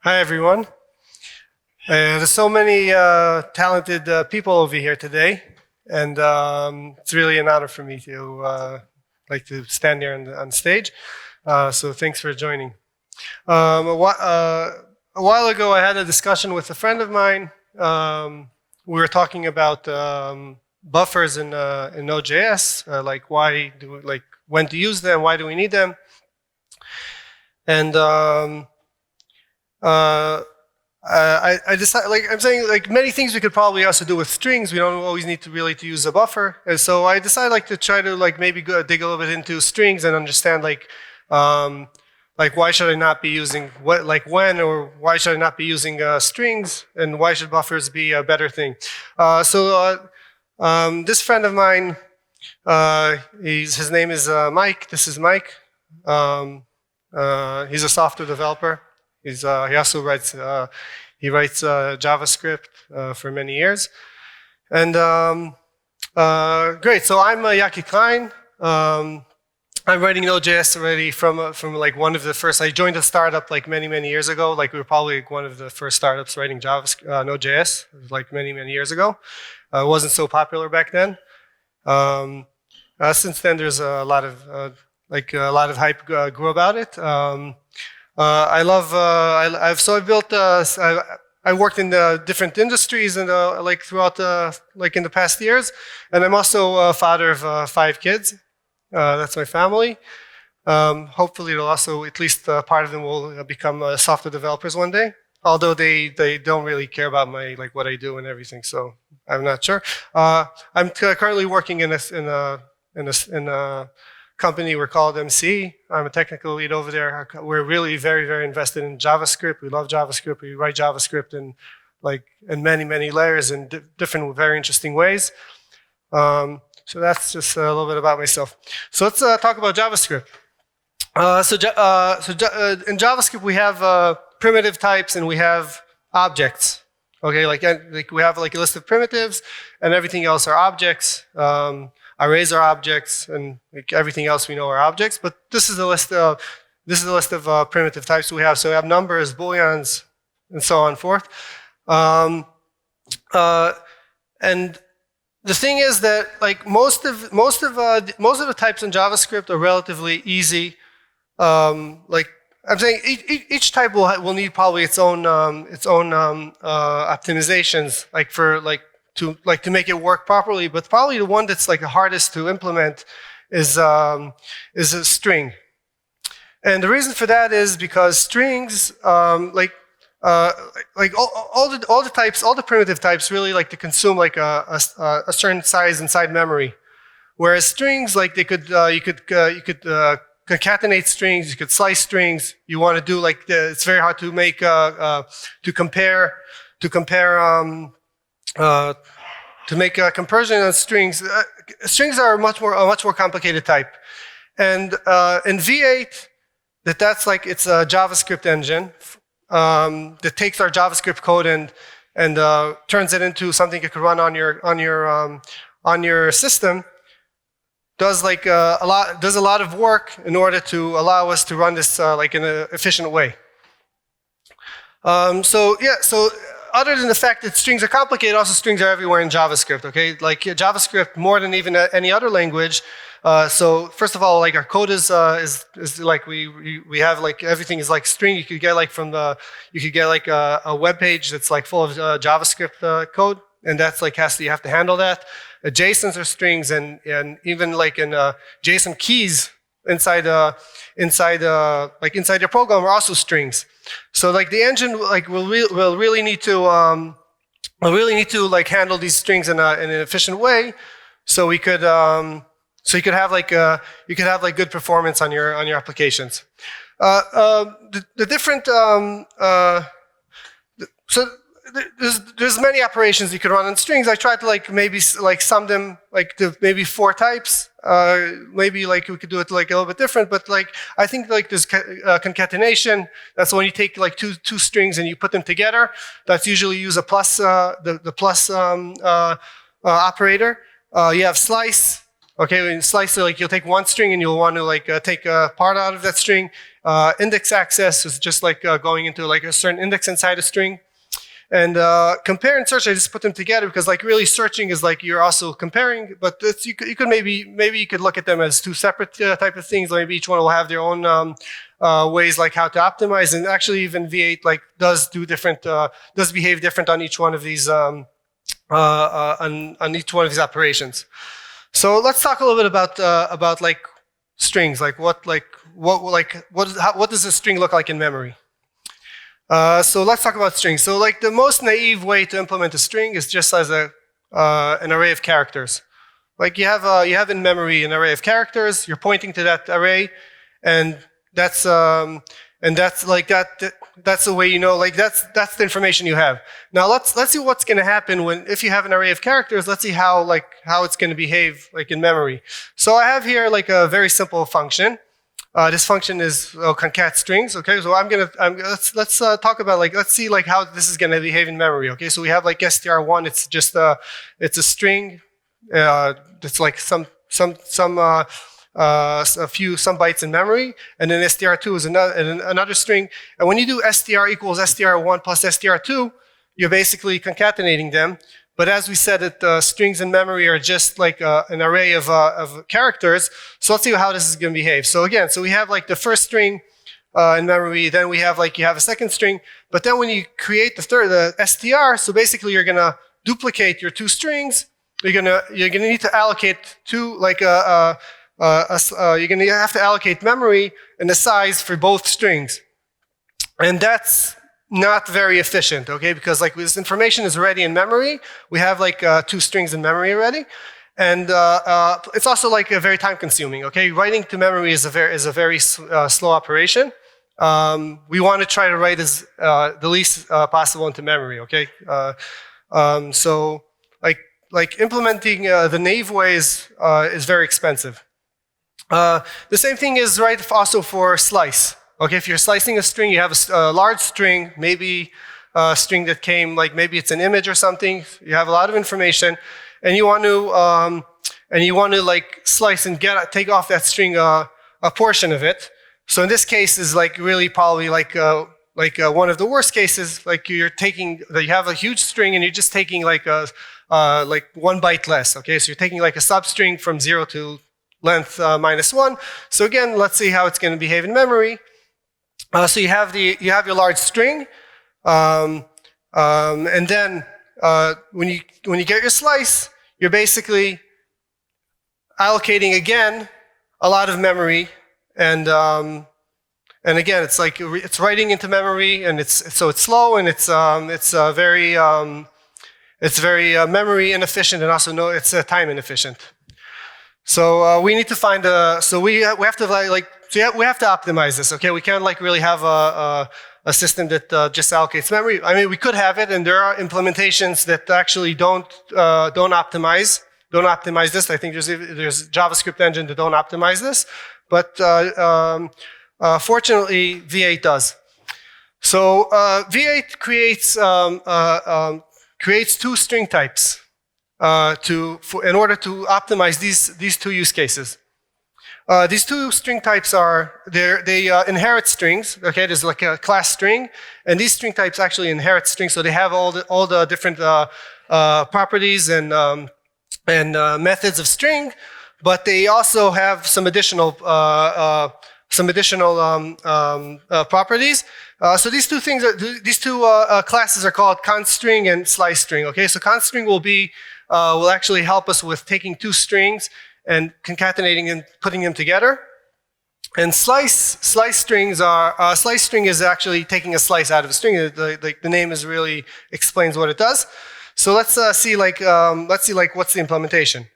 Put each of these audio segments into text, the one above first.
Hi, everyone. There's so many talented people over here today, and it's really an honor for me to stand here on stage. So thanks for joining. A while ago, I had a discussion with a friend of mine. We were talking about buffers in Node.js, when to use them, why do we need them, and I decided, I'm saying, many things we could probably also do with strings. We don't always need to really use a buffer. And so I decided to try to maybe dig a little bit into strings and understand why should I not be using when, or why should I not be using strings, and why should buffers be a better thing? This friend of mine, his name is Mike. This is Mike. He's a software developer. He also writes JavaScript for many years, and great. So I'm Yaki Klein. I'm writing Node.js already from one of the first. I joined a startup many years ago. We were probably one of the first startups writing Node.js many years ago. It wasn't so popular back then. Since then, there's a lot of hype grew about it. I worked in different industries and throughout in the past years, and I'm also a father of 5 kids. That's my family. Hopefully, it'll also at least part of them will become software developers one day. Although they don't really care about my what I do and everything, so I'm not sure. I'm currently working in a company. We're called MC. I'm a technical lead over there. We're really very invested in JavaScript. We love JavaScript. We write JavaScript in many layers in different very interesting ways. So that's just a little bit about myself. So let's talk about JavaScript. In JavaScript we have primitive types and we have objects. Okay, we have a list of primitives, and everything else are objects. Arrays are objects, and everything else we know are objects. But this is a list of primitive types we have. So we have numbers, booleans, and so on and forth. And the thing is that most of the types in JavaScript are relatively easy. I'm saying each type will need probably its own optimizations to make it work properly, but probably the one that's the hardest to implement is a string. And the reason for that is because strings, all the types, all the primitive types really like to consume a certain size inside memory, whereas strings you could concatenate strings, you could slice strings. You want to do it's very hard to make to make a comparison on strings. Strings are a much more complicated type, and in V8, that's it's a JavaScript engine that takes our JavaScript code and turns it into something you could run on your system. Does a lot of work in order to allow us to run this in an efficient way. So other than the fact that strings are complicated, also strings are everywhere in JavaScript, okay? JavaScript more than even any other language. So first of all, our code is we have everything is string. You could get a web page that's full of JavaScript code, and that's you have to handle that. JSON-s are strings, and even in JSON keys inside your program are also strings. So the engine will really need to handle these strings in an efficient way, so you could have good performance on your applications. There's many operations you could run on strings. I tried to maybe sum them to maybe 4 types. Maybe we could do it a little bit different, but I think there's concatenation. That's when you take two strings and you put them together. That's usually use a plus the plus operator. You have slice. Okay, in slice, like you'll take one string and you'll want to like take a part out of that string. Index access is just like going into like a certain index inside a string. And compare and search, I just put them together because like really searching is like you're also comparing, but you could maybe you could look at them as two separate type of things. Maybe each one will have their own ways like how to optimize, and actually even V8 like does behave different on each one of these on each one of these operations. So let's talk a little bit about like strings, like what does a string look like in memory? So let's talk about strings. So like the most naive way to implement a string is just as an array of characters. Like you have in memory an array of characters. You're pointing to that array, and that's like that's the way you know. Like that's the information you have. Now let's see what's going to happen if you have an array of characters. Let's see how it's going to behave like in memory. So I have here like a very simple function. This function is concat strings. Okay, so let's talk about let's see how this is going to behave in memory. Okay, so we have like str1. It's just it's a string. It's like some bytes in memory, and then str2 is another string. And when you do str equals str1 plus str2, you're basically concatenating them. But as we said, that strings in memory are just like an array of characters. So let's see how this is going to behave. So again, we have like the first string in memory. Then we have you have a second string. But then when you create the str, so basically you're going to duplicate your two strings. You're gonna need to allocate two you're going to have to allocate memory and the size for both strings, and that's not very efficient, okay? Because like this information is already in memory. We have like two strings in memory already, and it's also like very time consuming, okay? Writing to memory is a very slow operation. We want to try to write as the least possible into memory, okay? So like implementing the naive ways is very expensive. The same thing is right also for slice. Okay, if you're slicing a string, you have a large string, maybe a string that came, like maybe it's an image or something. You have a lot of information, and you want to like slice and take off that string a portion of it. So in this case is like really probably like one of the worst cases. Like you have a huge string and you're just taking like 1 byte less. Okay, so you're taking like a substring from 0 to length -1. So again, let's see how it's going to behave in memory. So you have your large string, and then when you get your slice, you're basically allocating again a lot of memory, and again it's writing into memory, and it's slow, and it's very memory inefficient, and also it's time inefficient. So we need to find we have to optimize this. Okay, we can't like really have a system that just allocates memory. I mean, we could have it, and there are implementations that actually don't optimize this. I think there's JavaScript engine that don't optimize this, but fortunately V8 does. So V8 creates two string types in order to optimize these two use cases. These two string types they inherit strings. Okay, there's like a class string, and these string types actually inherit strings, so they have all the different properties and methods of string, but they also have some additional properties. So these two classes are called conststring and SlicedString. Okay, so conststring will actually help us with taking two strings and concatenating and putting them together. And SlicedString is actually taking a slice out of a string. The name really explains what it does. So let's see what's the implementation.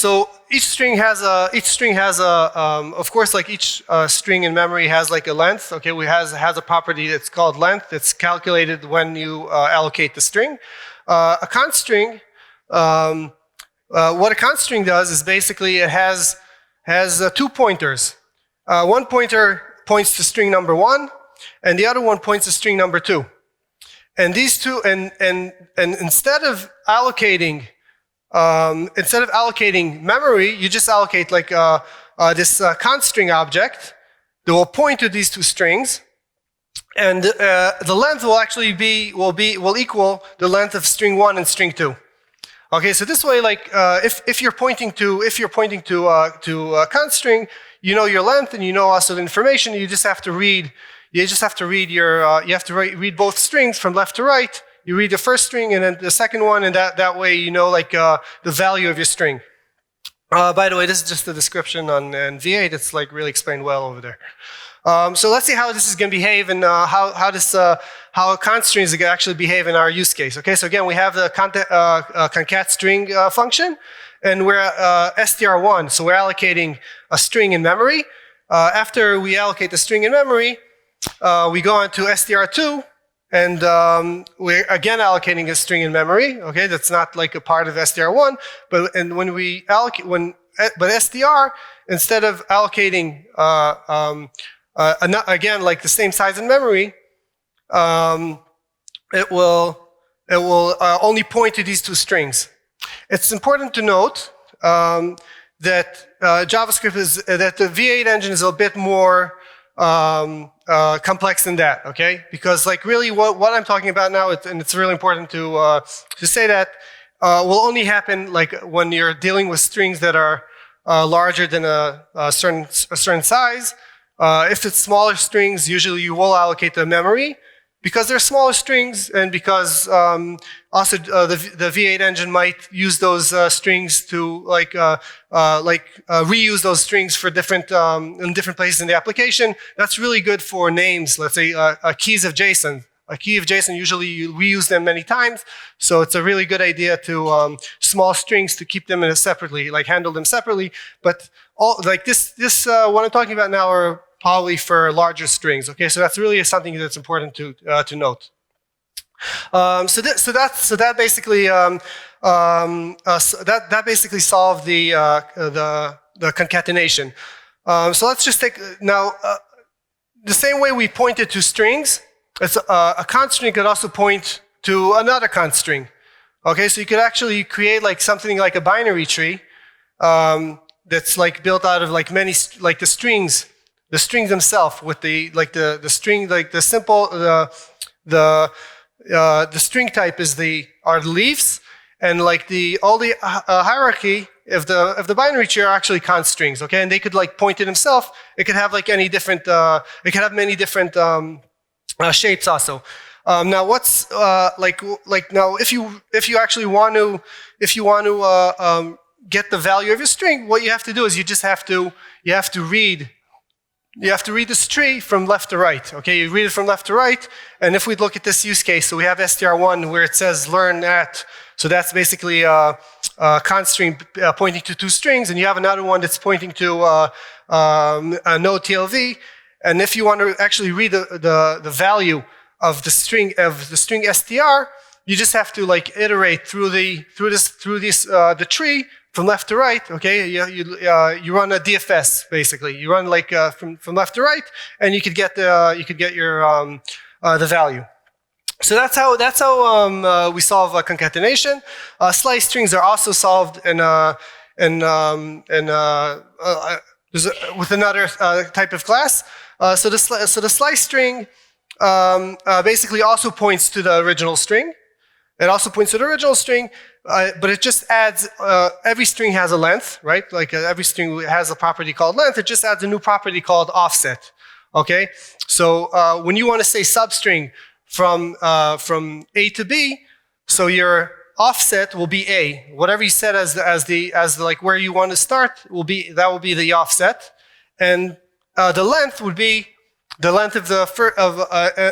So each string has of course, like each string in memory has like a length. Okay, has a property that's called length. That's calculated when you allocate the string. A const string, what a const string does is basically it has two pointers. One pointer points to string number 1, and the other one points to string number 2. And these two, and instead of allocating instead of allocating memory, you just allocate like this const string object that will point to these two strings, and the length will actually will equal the length of string 1 and string 2. Okay, so this way, like if you're pointing to const string, you know your length and you know also the information. You just have to read. You just have to read read both strings from left to right. You read the first string and then the second one, and that way you know like the value of your string. By the way, this is just the description on V8. It's like really explained well over there. So let's see how this is going to behave and how const strings are going to actually behave in our use case. Okay, so again, we have the concat string function, and we're str1, so we're allocating a string in memory. After we allocate the string in memory, we go on to str2, and we're again allocating a string in memory. Okay, that's not like a part of str1, but when we allocate str, instead of allocating again like the same size in memory, it will only point to these two strings. It's important to note that JavaScript that the V8 engine is a bit more complex than that, okay? Because like really what I'm talking about now, and it's really important to say that will only happen like when you're dealing with strings that are larger than a certain size. If it's smaller strings, usually you will allocate the memory because they're smaller strings, and because also the V8 engine might use those strings to reuse those strings for different in different places in the application. That's really good for names. Let's say keys of JSON. A key of JSON, usually you reuse them many times, so it's a really good idea to small strings to keep them in separately, like handle them separately. But all like this what I'm talking about now are probably for larger strings. Okay, so that's really something that's important to note. So that basically that basically solved the concatenation. So let's just take now the same way we pointed to strings. It's a const string could also point to another const string. Okay, so you could actually create like something like a binary tree that's like built out of like many like the strings themselves with the string, like the simple the string type are the leaves, and like all the hierarchy of the binary tree are actually const strings. Okay, and they could like point to themselves. It could have like any different. It could have many different shapes also. Now what's like now if you actually want to get the value of your string, what you have to do is you have to read this tree from left to right. Okay, you read it from left to right, and if we look at this use case, so we have str1 where it says learn at, so that's basically a const string pointing to two strings, and you have another one that's pointing to a NodeTLV. And if you want to actually read the value of the string str, you just have to like iterate through the tree from left to right. Okay, you run a DFS basically. You run like from left to right, and you could get your the value. So that's how we solve concatenation. Slice strings are also solved with another type of class. So the slice string basically also points to the original string. It also points to the original string, but it just adds, every string has a length, right? Like every string has a property called length. It just adds a new property called offset, okay? So when you want to say substring from A to B, so your offset will be A. Whatever you set as the like where you want to start will be the offset, and the length would be the length of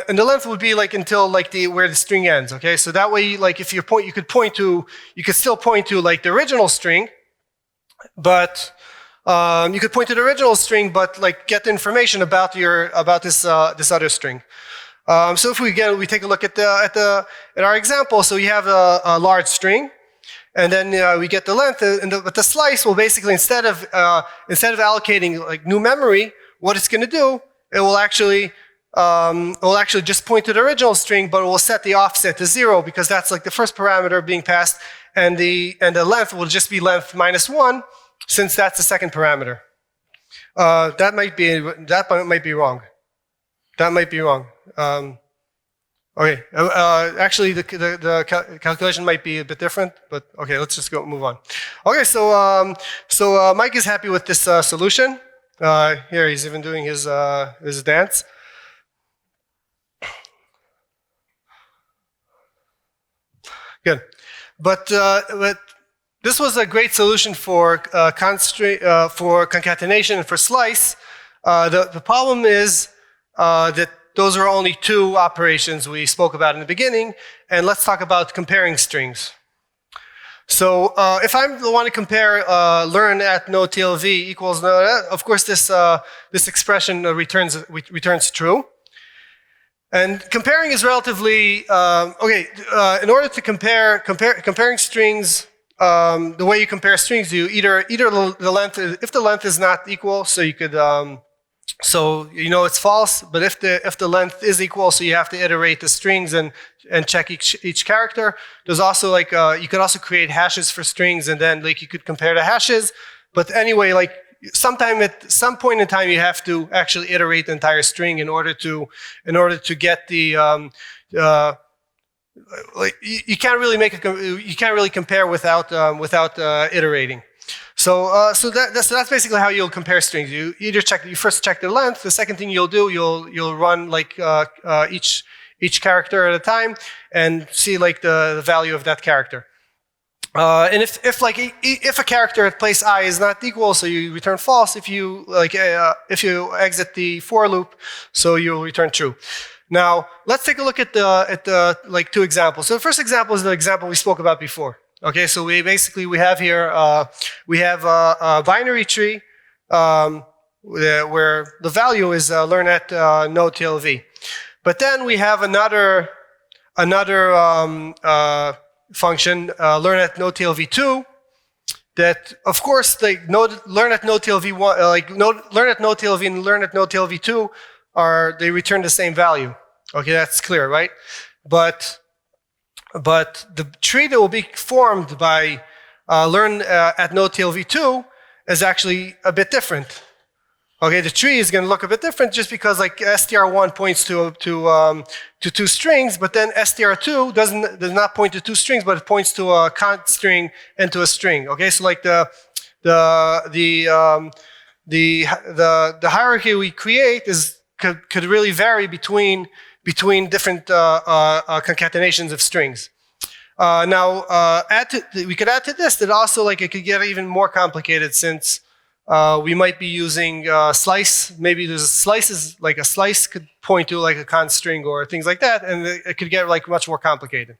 and the length would be like until like where the string ends. Okay, so that way, like if you could still point to like the original string, but you could point to the original string, but like get the information about this other string. So if we take a look at our example, so you have a large string, and then we get the length, but the slice will basically instead of allocating like new memory, what it's going to do, it will actually just point to the original string, but it will set the offset to 0 because that's like the first parameter being passed, and the length will just be length -1, since that's the second parameter. That might be wrong. That might be wrong. Okay, actually the calculation might be a bit different, but okay, let's just move on. Okay, so Mike is happy with this solution. Here he's even doing his dance. Good, but this was a great solution for concatenation and for slice. The problem is that those are only two operations we spoke about in the beginning, and let's talk about comparing strings. So if I want to compare learn at NodeTLV equals node, of course this expression returns true. And comparing is relatively okay. In order to comparing strings, the way you compare strings, you either the length, if the length is not equal, so you could so you know it's false. But if the length is equal, so you have to iterate the strings and check each character. There's also like you could also create hashes for strings, and then like you could compare the hashes. But anyway, like at some point in time, you have to actually iterate the entire string in order to get the like you can't really compare without iterating. So that's basically how you'll compare strings. You first check the length. The second thing you'll do, you'll run like each character at a time and see like the value of that character. And if a character at place I is not equal, so you return false. If you exit the for loop, so you'll return true. Now let's take a look at the like two examples. So the first example is the example we spoke about before. Okay, so we have here a binary tree where the value is learn at NodeTLV, but then we have another function learn at NodeTLV2 that, of course, like learn at NodeTLV1 learn at NodeTLV and learn at NodeTLV2 they return the same value. Okay, that's clear, right? But the tree that will be formed by learn at NodeTLV2 is actually a bit different. Okay, the tree is going to look a bit different just because like str1 points to two strings, but then str2 does not point to two strings, but it points to a const string and to a string. Okay, so like the hierarchy we create could really vary between different concatenations of strings. Now we could add to this that also like it could get even more complicated since we might be using slice. Maybe there's slices, like a slice could point to like a const string or things like that, and it could get like much more complicated.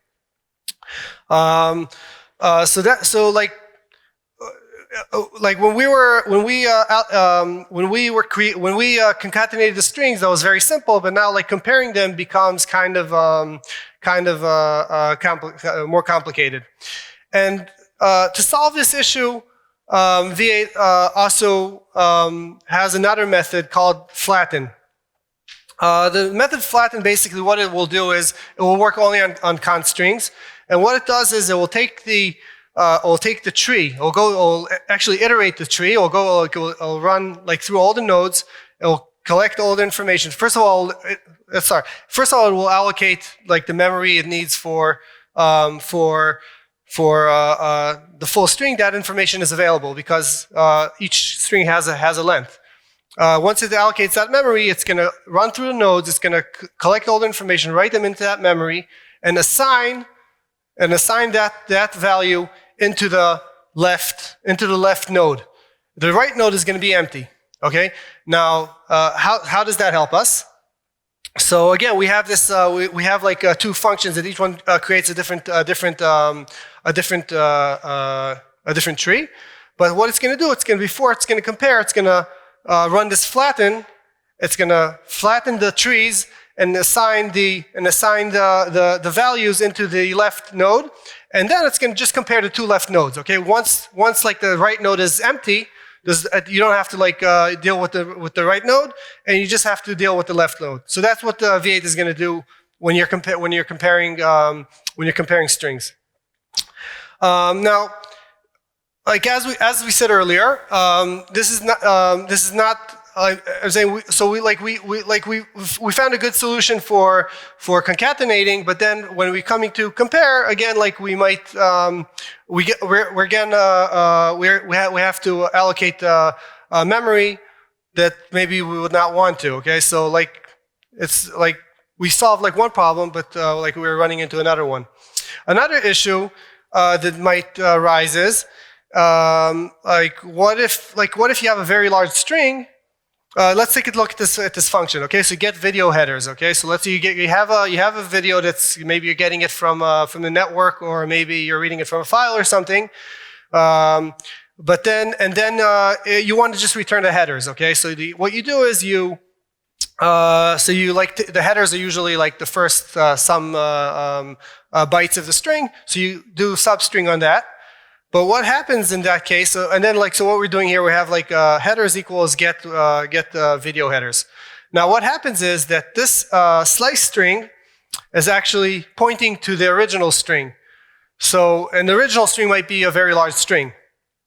So when we concatenated the strings, that was very simple. But now like comparing them becomes kind of more complicated. And to solve this issue, V8 also has another method called flatten. The method flatten, basically what it will do is it will work only on const strings, and what it does is it will take the tree. It'll actually iterate the tree. It'll run like through all the nodes. It'll collect all the information. First of all, it will allocate like the memory it needs for the full string. That information is available because each string has a length. Once it allocates that memory, it's going to run through the nodes. It's going to collect all the information, write them into that memory, and assign that value into the left node. The right node is going to be empty. Okay. Now, how does that help us? So again, we have this. We have like two functions that each one creates a different tree. But what it's going to do, it's going to compare. It's going to run this flatten. It's going to flatten the trees and assign the values into the left node, and then it's going to just compare the two left nodes. Okay, once like the right node is empty, you don't have to like deal with the right node, and you just have to deal with the left node. So that's what the V8 is going to do when you're comparing strings. Now, like as we said earlier, this is not I'm saying we found a good solution for concatenating, but then when we're coming to compare again, like we might we have to allocate memory that maybe we would not want to. Okay, so like it's like we solved like one problem, but like we were running into another one. Another issue that might rise is what if you have a very large string? Let's take a look at this function. Okay, so get video headers. Okay, so let's say you have a video that's maybe you're getting it from the network, or maybe you're reading it from a file or something. But then you want to just return the headers. Okay, so what you do is the headers are usually like the first some bytes of the string. So you do substring on that. But what happens in that case? So what we're doing here, we have like headers equals get video headers. Now what happens is that this SlicedString is actually pointing to the original string. So and the original string might be a very large string.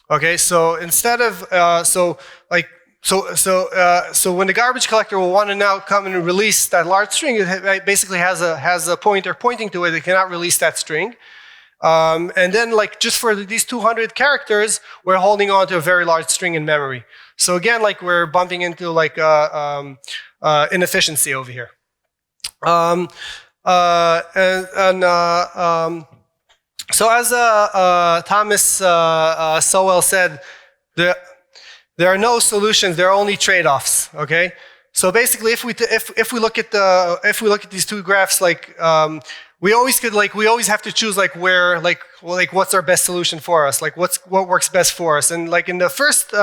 Okay, so instead of so when the garbage collector will want to now come and release that large string, it basically has a pointer pointing to it. It cannot release that string. And then like just for these 200 characters, we're holding on to a very large string in memory. So again, like we're bumping into like inefficiency over here. So as Thomas so well said, there are no solutions. There are only trade-offs. Okay. So basically, if we look at these two graphs, like we always have to choose like where what's our best solution for us, like what works best for us. And like in the first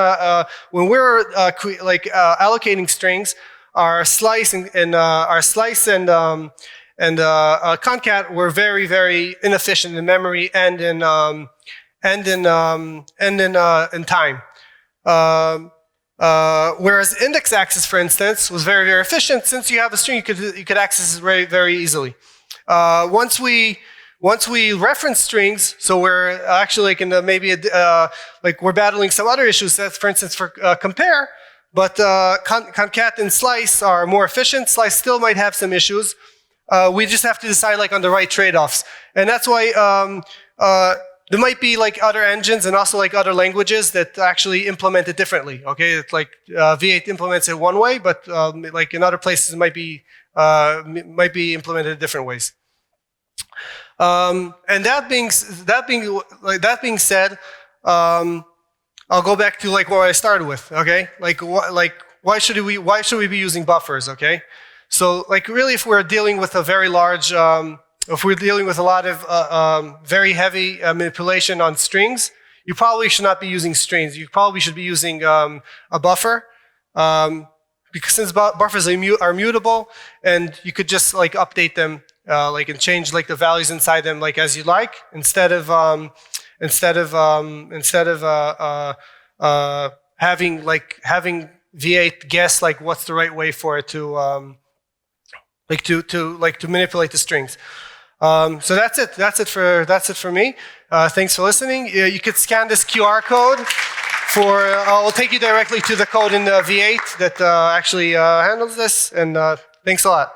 when we're allocating strings, our slice and concat were very, very inefficient in memory and in time. Whereas index access, for instance, was very, very efficient. Since you have a string, you could access it very, very easily. Once we reference strings, so we're actually like in the like we're battling some other issues. That's for instance for compare, but concat and slice are more efficient. Slice still might have some issues. We just have to decide like on the right trade-offs, and that's why there might be like other engines and also like other languages that actually implement it differently. Okay, it's like V8 implements it one way, but like in other places it might be implemented different ways. And that being said, I'll go back to like what I started with. Okay, why should we be using buffers? Okay, so like really, if we're dealing with a very large if we're dealing with a lot of very heavy manipulation on strings, you probably should not be using strings. You probably should be using a buffer, because since buffers are mutable, and you could just like update them, like and change like the values inside them like as you like, instead of having V8 guess like what's the right way for it to to manipulate the strings. So that's it. That's it for me. Thanks for listening. You could scan this QR code for. I'll take you directly to the code in V8 that actually handles this. And thanks a lot.